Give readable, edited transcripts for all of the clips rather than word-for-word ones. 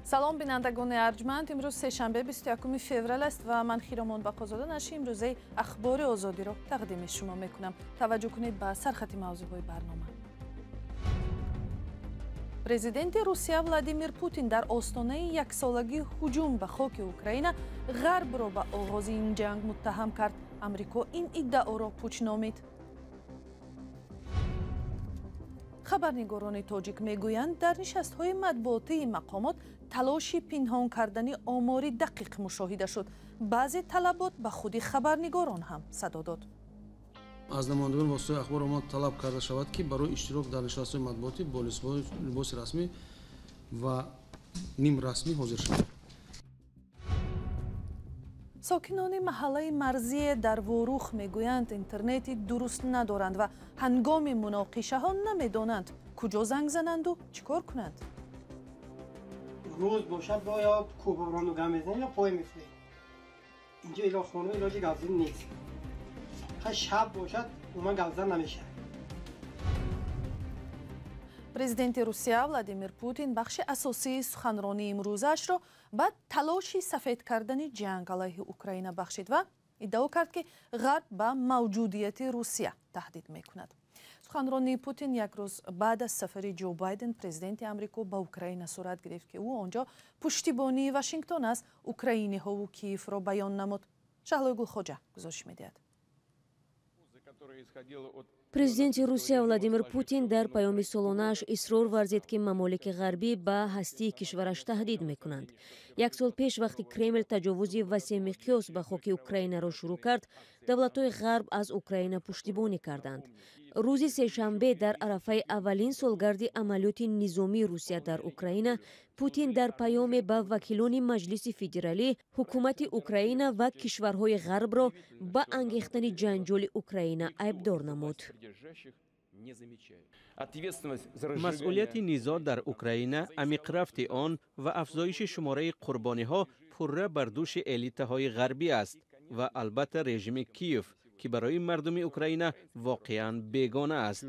سلام بینندگان ارجمند. امروز سه‌شنبه 21 فوریه است و من خیرامان بقازاده نشی امروزه اخبار آزادی را تقدیم شما میکنم. توجه کنید به سرخط موضوعهای برنامه. پرزیدنت روسیه ولادیمیر پوتین در آستانه یک سالگی هجوم به خاک اوکراین غرب را به آغاز این جنگ متهم کرد. امریکا این ادعا را پوچ نامید. خبرنگاران تاجیک میگویند در نشست‌های مطبوعاتی مقامات تلاشی پنهان کردن آماری دقیق مشاهده شد. بعضی طلبات به خود خبرنگاران هم صدا داد. از نمایندگان واسطه اخبار ما طلب کرده شود که برای اشتراک در نشست‌های مطبوعاتی با لباس رسمی و نیم رسمی حاضر شوند. ساکنان محله مرزی در وروخ میگویند اینترنتی درست ندارند و هنگام مناقشه ها نمیدانند کجا زنگ زنند و چیکار کنند. روز باشد با یا کوبران و گم بزنید یا پای میفته. اینجا ایلا خانه علاج گازین نیست. شب باشد اومد گازن نمیشه. پرزیدنت روسیه ولادیمیر پوتین بخش اساسی سخنرانی امروزش را به تلاش سفید کردن جنگ علیه اوکراین بخشید و ادعا کرد که غرب به موجودیت روسیه تهدید میکند. سخنرانی پوتین یک روز بعد از سفر جو بایدن پرزیدنت آمریکا به اوکراین صورت گرفت که او آنجا پشتیبانی واشنگتن از اوکراینی ها و کیف را بیان نمود. شهلای گلخوجه گزارش میدهد. президенти Русия Владимир Путин дар паёми солонааш исрор варзид ки мамолики ғарбӣ ба ҳастии кишвараш таҳдид мекунанд. Як сол пеш вақти Кремл таҷовузи васеъмиқёс ба хоки Украинаро шурӯъ кард, давлатҳои ғарб аз Украина пуштибонӣ карданд. рӯзи сешанбе дар арафаи аввалин солгарди амалиёти низомии Русия дар Украина, Путин дар паёме ба вакилони Маҷлиси федералӣ, ҳукумати Украина ва кишварҳои ғарбро ба ангехтани ҷанҷоли Украина айбдор намуд. مسئولیت نیزا در اوکراین، عمیق رفت آن و افزایش شماره قربانی‌ها پره بر دوش الیت‌های غربی است و البته رژیم کیف که برای مردم اوکراین واقعاً بیگانه است.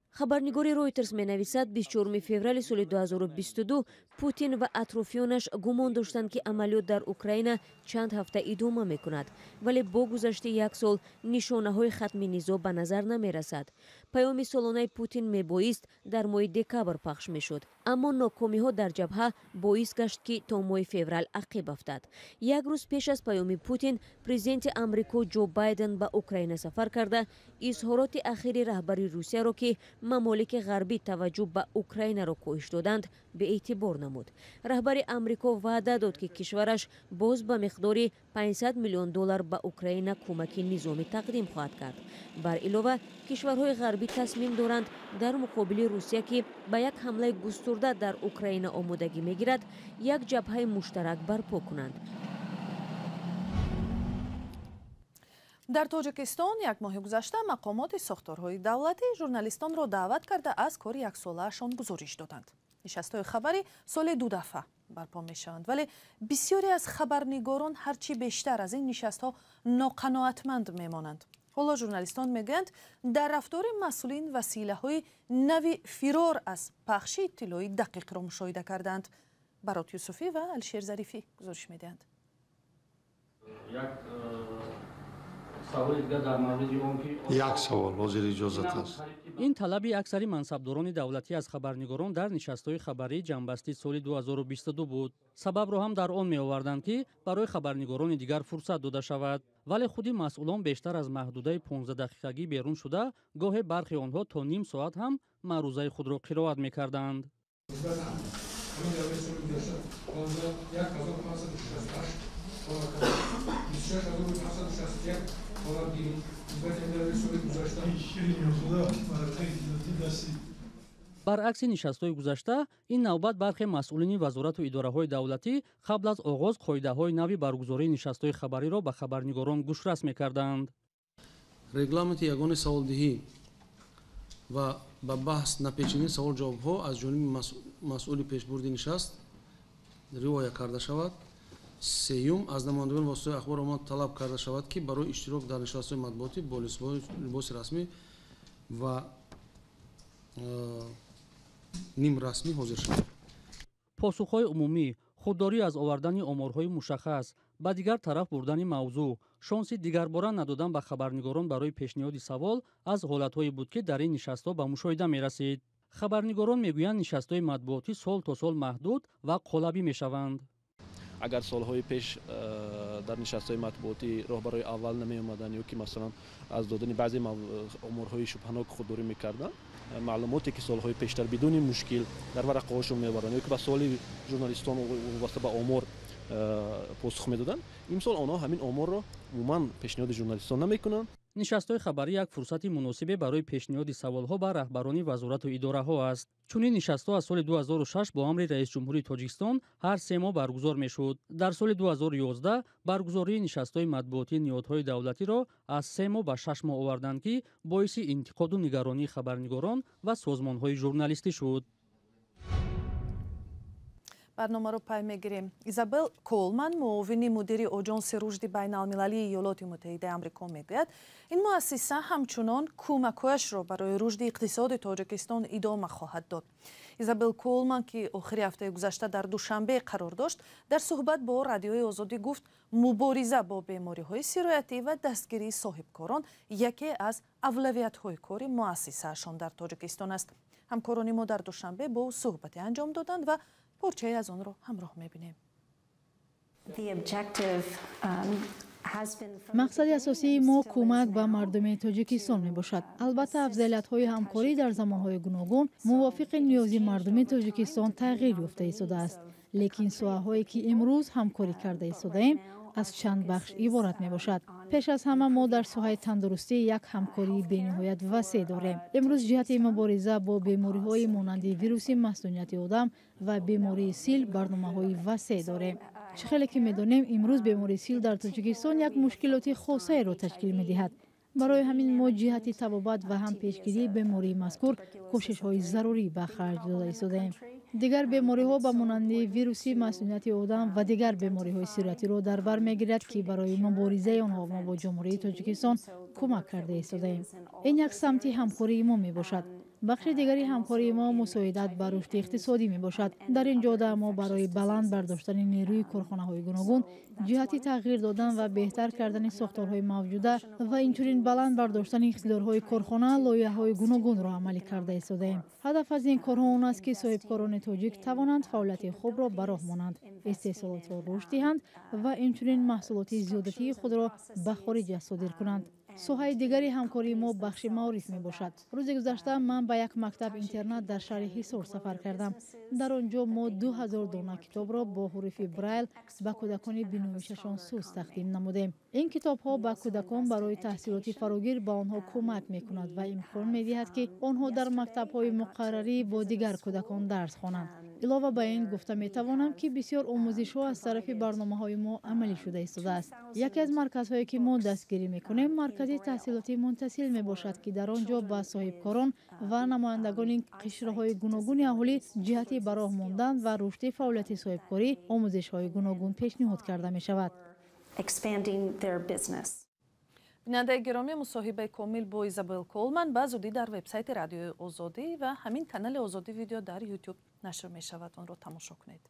خبرنگاری رویترز менависад 24 феврали соли 2022 Путин ва атрофиёнаш гумон доштанд ки амалиёт дар Украина чанд ҳафта идома мекунад, вале бо гузашти як сол нишонаҳои хатми низо ба назар намерасад. паёми солонаи Путин мебоист дар моҳи декабр пахш мешуд, аммо нокомиҳо дар ҷабҳа боис гашт ки то моҳи феврал ақиб афтад. як рӯз пеш аз паёми Путин, президенти Амрико Ҷо Байден ба Украина сафар карда, изҳороти ахири раҳбари Русияро ки мамолики ғарбӣ таваҷҷӯҳ ба Украинаро коҳиш доданд, беэътибор намуд. раҳбари Амрико ваъда дод ки кишвараш боз ба миқдори $500 миллион ба Украина кӯмаки низомӣ тақдим хоҳад кард. бар илова, кишварҳои ғарбӣ тасмим доранд дар муқобили Русия ки ба як ҳамлаи густурда дар Украина омодагӣ мегирад, як ҷабҳаи муштарак барпо кунанд. در تاجیکستان یک ماه گذشته مقامات ساختارهای دولتی ژورنالیستان را دعوت کرده از کار یک ساله‌شان گزارش دادند. نشست‌های خبری سال 2 دفعه برپا می‌شوند، ولی بسیاری از خبرنگاران هرچی بیشتر از این نشست‌ها ناقناعتمند می‌مانند. حالا ژورنالیستان میگویند در رفتار مسئولین وسیله‌های نوی فرار از پخش اطلاعی دقیق را مشاهده کردند. برات یوسفی و الشیر ظریفی گزارش می‌دهند. یک سوال وزیر اجازت است. این طلبی اکثری منصبداران دولتی از خبرنگاران در نشست‌های خبری جنبستی سال 2022 بود. سبب را هم در آن می‌آوردند که برای خبرنگاران دیگر فرصت داده شود، ولی خودی مسئولان بیشتر از محدوده 15 دقیقگی بیرون شده، گاهی برخی آنها تا نیم ساعت هم معروضه خود را قرائت می‌کردند. برعکس نشست‌های گذشته، این نوبت برخی مسئولین وزارت و اداره‌های دولتی قبل از آغاز قاعده‌های نوی برگزاری نشست‌های خبری را به خبرنگاران گوشرس می‌کردند. رگلامت یگانه سوالدهی و به بحث نپیچیدن سوال جواب‌ها از جانب مسئول پیشبرد نشست روایت کرده شود. سیوم از نمایندگان واسطه اخبار ما طلب کرده شود که برای اشتراک در نشست‌های مطبوعاتی با لباس رسمی و نیم رسمی حاضر شود. پاسخهای عمومی، خودداری از آوردن آمارهای مشخص، با دیگر طرف بردن موضوع، شانس دیگر باره ندادن به خبرنگاران برای پیشنهاد سوال از حالت‌هایی بود که در این نشست‌ها به مشاهده می‌رسید. خبرنگاران میگویند نشست‌های مطبوعاتی سال تا سال محدود و قالبی می‌شوند. اگر سالهای پیش در نشست‌های مطبوعاتی راهبرای اول نمی اومدن یا که مثلا از دادن بعضی امورهای شبهناک خودداری می‌کردن، معلوماتی که سالهای پیشتر بدون مشکل در ورقه‌هاشون می‌آوردن یا که به سوال ژورنالیستان واسه به امور پاسخ می‌دادن، این سال آنها همین امور را عموما پیشنهاد ژورنالیستان نمی‌کنند. نشست‌های خبری یک فرصت مناسب برای پیشنهاد سوال‌ها به رهبران وزارت و اداره‌ها است. چون این نشست‌ها از سال 2006 با امر رئیس جمهوری تاجیکستان هر 3 ماه برگزار می‌شد. در سال 2011 برگزاری نشست‌های مطبوعاتی نهادهای دولتی را از 3 ماه به 6 ماه آوردند که باعث انتقاد و نگرانی خبرنگاران و سازمان‌های ژورنالیستی شد. برنامه رو پای میگیریم. ایزابل کولمن معاون مدیر آژانس رشد بین‌المللی ایالات متحده آمریکا میگوید این مؤسسه همچنان کمک‌هایش را برای رشد اقتصاد تاجیکستان ادامه خواهد داد. ایزابل کولمن که آخر هفته گذشته در دوشنبه قرار داشت در صحبت با رادیوی آزادی گفت مبارزه با بیماری‌های سرایتی و دستگیری صاحبکاران یکی از اولویت‌های کار مؤسسه‌شان در تاجیکستان است. همکاران ما در دوشنبه با صحبتی انجام دادند و پرچه از آن را همراه می‌بینیم. مقصد اساسی ما کمک به مردم تاجیکستان میباشد. البته افضلیت‌های همکاری در زمان‌های گوناگون موافق نیاز مردم تاجیکستان تغییر یافته ایستاده است. لیکن ساحه‌هایی که امروز همکاری کرده ایستاده‌ایم از چند بخش عبارت میباشد. پیش از همه ما در ساحه تندرستی یک همکاری بین‌نهایت وسیع داریم. امروز جهت مبارزه با بیماری‌های مانند ویروس مسمومیت آدم و بیماری سیل برنامه‌های وسیع داریم. چه خیلی که می‌دانیم امروز بیماری سیل در تاجیکستان یک مشکلات خاصه را تشکیل می‌دهد. برای همین ما جهت تبابت و هم پیشگیری بیماری مذکور کوشش‌های ضروری به خرج داده ایستاده‌ایم. دیگر بیماری‌ها به مانند ویروس مسمومیت آدم و دیگر بیماری‌های سرایتی را در بر می‌گیرد که برای مبارزه آنها ما با جمهوری تاجیکستان کمک کرده ایستاده‌ایم. این یک سمت همکاری ما میباشد. بخش دیگری همکاری ما مساعدت بر رشد اقتصادی میباشد. در این جاده ما برای بلند برداشتن نیروی کارخانه‌های گوناگون جهت تغییر دادن و بهتر کردن ساختارهای موجوده و اینچنین بلند برداشتن اقتدارهای کارخانه لایحه‌های گوناگون را عملی کرده ایستاده‌ایم. هدف از این کارها آن است که صاحبکاران تاجیک توانند فعالیت خود را به راه مانند، استحصالات را رشد دهند و اینچنین محصولات زیادتی خود را به خارج صادر کنند. ساحه دیگری همکاری ما بخش معارف می باشد. روز گذشته من به یک مکتب اینترنت در شهر حصار سفر کردم. در آنجا ما 2000 دانه کتاب را با حروف برایل به کودکان بینویششان سوز تقدیم نمودیم. این کتاب ها به کودکان برای تحصیلات فراگیر به آنها کمک می کند و امکان می دهد که آنها در مکتب های مقرری با دیگر کودکان درس خوانند. علاوه بر این گفته می توانم که بسیار آموزش ها از طرف برنامه های ما عملی شده ایستاده است. یکی از مرکزهایی که ما دستگیری می کنیم مرکز تحصیلاتی منتسل می باشد که در آنجا با صاحبکاران و نمایندگان قشرهای گوناگون اهالی جهت به راه ماندن و رشد فعالیت صاحبکاری آموزش های گوناگون پیشنهاد کرده می شود. بیننده گرامی، مصاحبه کامل با ایزابل کولمن به زودی در وبسایت رادیو آزادی و همین کانال آزادی ویدیو در یوتیوب نشر می شود. آن را تماشا کنید.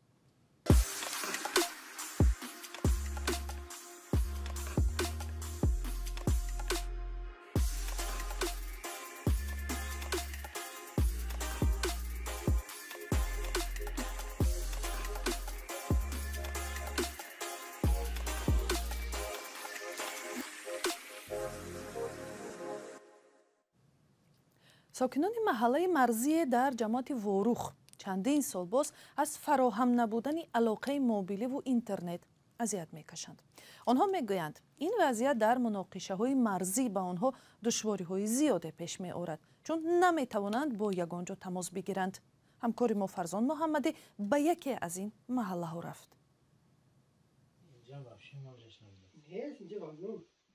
ساکنان محله مرزی در جماعت واروخ چندین سال باز از فراهم نبودن علاقه موبیلی و اینترنت اذیت میکشند. آنها میگویند این وضعیت در مناقشه های مرزی به آنها دشواری های زیاده پیش می آورد چون نمیتوانند با یگانجا تماس بگیرند. همکار ما فرزان محمدی به یکی از این محله ها رفت.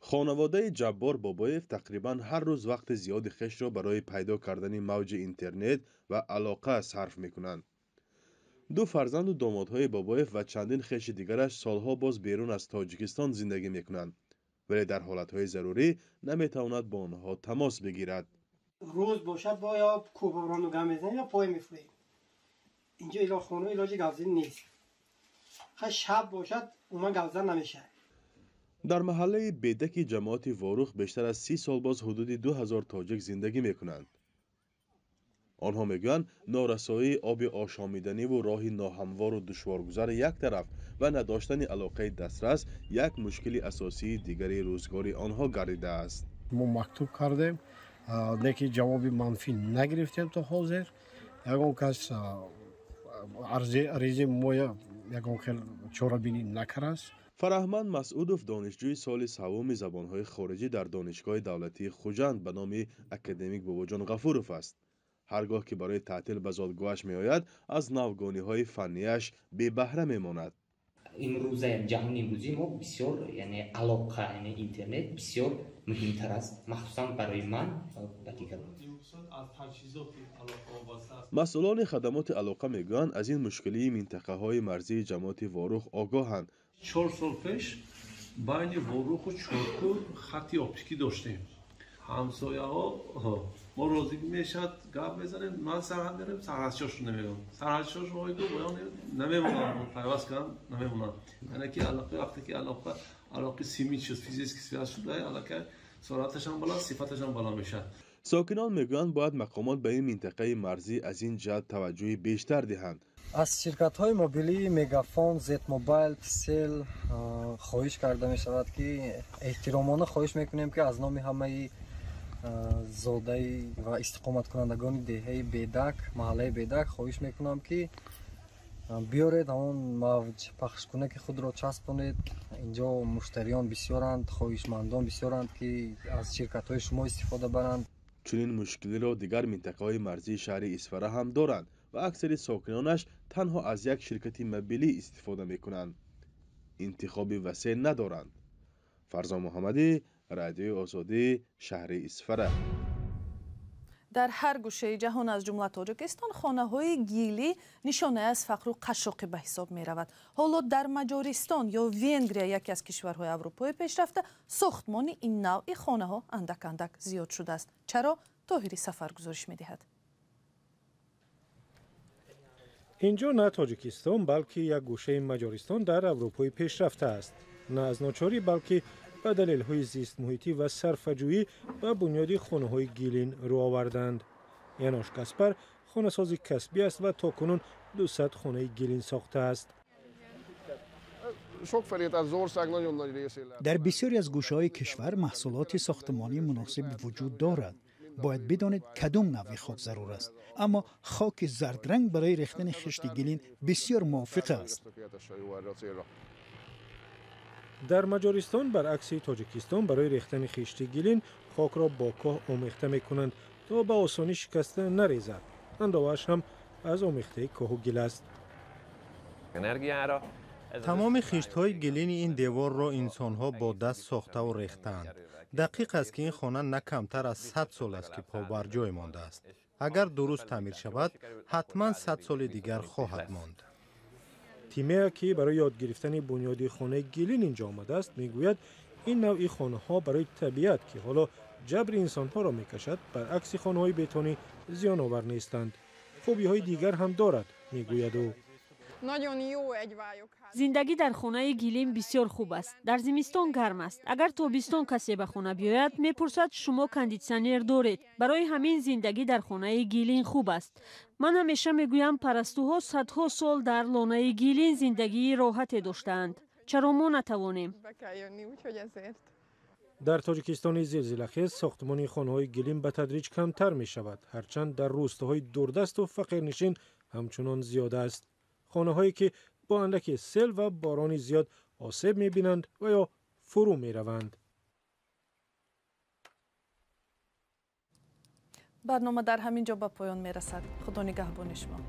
خانواده جبار بابایف تقریبا هر روز وقت زیاد خش را برای پیدا کردن موج اینترنت و علاقه صرف میکنند. دو فرزند و دامادهای بابایف و چندین خش دیگرش سالها باز بیرون از تاجیکستان زندگی میکنند ولی در حالتهای ضروری نمیتواند با آنها تماس بگیرد. روز باشد با یا کوبران و گم بزنیم یا پای میفریم. اینجا ایلا خونه علاج گازین نیست. شب باشد اومد گازن نمیشه. در محله بیدک جماعت واروخ بیشتر از 30 سال باز حدود 2000 تاجیک زندگی میکنند. آنها میگویند نارسایی آب آشامیدنی و راهی ناهموار و دشوارگذر یک طرف و نداشتن علاقه دسترس یک مشکل اساسی دیگری روزگاری آنها گردیده است. ما مکتوب کردیم لیکن جواب منفی نگرفتیم تا حاضر. یگان کس عرضه ما یگان خیلی چاره‌بینی نکرد. فرهمند مسعودوف دانشجوی سال سوم زبانهای خارجی در دانشگاه دولتی خوجند به نام اکادمیک باباجان غفوروف است. هرگاه که برای تعطیل به زادگاهش می آید از نوگانی‌های فنیش بی بهره میماند. امروز جهان امروزی ما بسیار یعنی علاقه یعنی اینترنت بسیار مهمتر است مخصوصا برای من و دیگر. مسئولان خدمات علاقه میگویند از این مشکلی منطقه های مرزی جماعت واروخ آگاهند. 4 سال پیش بین واروخ و چارکور خطی اپتیکی داشتیم. همسایه ها ما روزی میشد گپ بزنیم من سرحد میرم سرحدشاش نمیگم سرحدشاش رو بیان نمیمونم پیوست کردم نمیمونم یعنی که علاقه وقتی که علاقه سیمی شد فیزیکی شده علاقه سرعتش هم بالا صفتش هم بالا میشه. ساکنان میگویند باید مقامات به این منطقه مرزی از این جهت توجه بیشتر دهند. از شرکت‌های موبیلی مگافون، زد موبایل، تسل خواهش کرده می شود که احترامانه خواهش میکنیم که از نام همه زاده و استقامت کنندگان دهه بیدک محله بیدک خواهش میکنم که بیارید همون موج پخش کنه که خود را چسبونید. اینجا مشتریان بسیارند، خواهشمندان بسیارند که از شرکت‌های شما استفاده برند. چنین مشکلی را دیگر منطقه‌های مرزی شهر اسفره هم دارند و اکثر ساکنانش تنها از یک شرکت موبیلی استفاده میکنند. انتخاب وسیع ندارند. فرزا محمدی، رادیو آزادی، شهر اسفره. در هر گوشه جهان از جمله تاجیکستان خانه‌های گیلی نشانه از فقر و قشاقی به حساب می‌رود. حالا در مجارستان یا وینگریا یکی از کشورهای اروپای پیشرفته ساختمان این نوع خانه‌ها اندک اندک زیاد شده است. چرا؟ طاهری سفر گزارش می‌دهد. اینجا نه تاجیکستان بلکه یک گوشه مجارستان در اروپای پیشرفته است. نه از ناچاری بلکه به دلیل‌های زیست محیطی و صرفه‌جویی به بنیاد خانه‌های گیلین رو آوردند. یانوش کاسپر خانه‌ساز کسبی است و تاکنون 200 خانه گیلین ساخته است. در بسیاری از گوشه‌های کشور محصولات ساختمانی مناسب وجود دارد. باید بدانید کدام نوع خاک ضرور است، اما خاک زرد رنگ برای ریختن خشت گیلین بسیار موافق است. در مجارستان برعکس تاجیکستان برای ریختن خشت گیلین خاک را با کاه آمیخته می‌کنند تا به آسانی شکسته نریزد. اندازه‌اش هم از آمیخته کاه و گل است. تمام خشت‌های گلین این دیوار را انسان‌ها با دست ساخته و ریختند. دقیق است که این خانه نه کمتر از 100 سال است که پا بر جای مانده است. اگر درست تعمیر شود حتما 100 سال دیگر خواهد ماند. تیمه که برای یاد گرفتن بنیادی خانه گیلین اینجا آمده است میگوید این نوعی خانه‌ها برای طبیعت که حالا جبر انسان‌ها را میکشد برعکس خانه‌های بتونی زیان آور نیستند. خوبی‌های دیگر هم دارد میگوید او. زندگی در خانه گیلین بسیار خوب است. در زمستان گرم است. اگر تابستان کسی به خانه بیاید میپرسد شما کاندیشنر دارید. برای همین زندگی در خانه گیلین خوب است. من همیشه میگویم پرستوها صدها سال در لانه گیلین زندگی راحتی داشتند. چرا ما نتوانیم؟ در تاجیکستان زلزله‌خیز ساختمان خانه‌های گیلین به تدریج کمتر می شود، هرچند در روستاهای دوردست و فقیرنشین همچنان زیاد است. خانه‌هایی که با اندک سیل و باران زیاد آسیب می‌بینند و یا فرو می‌روند. برنامه در همین جا به پایان می‌رسد. خدا نگهبان شما.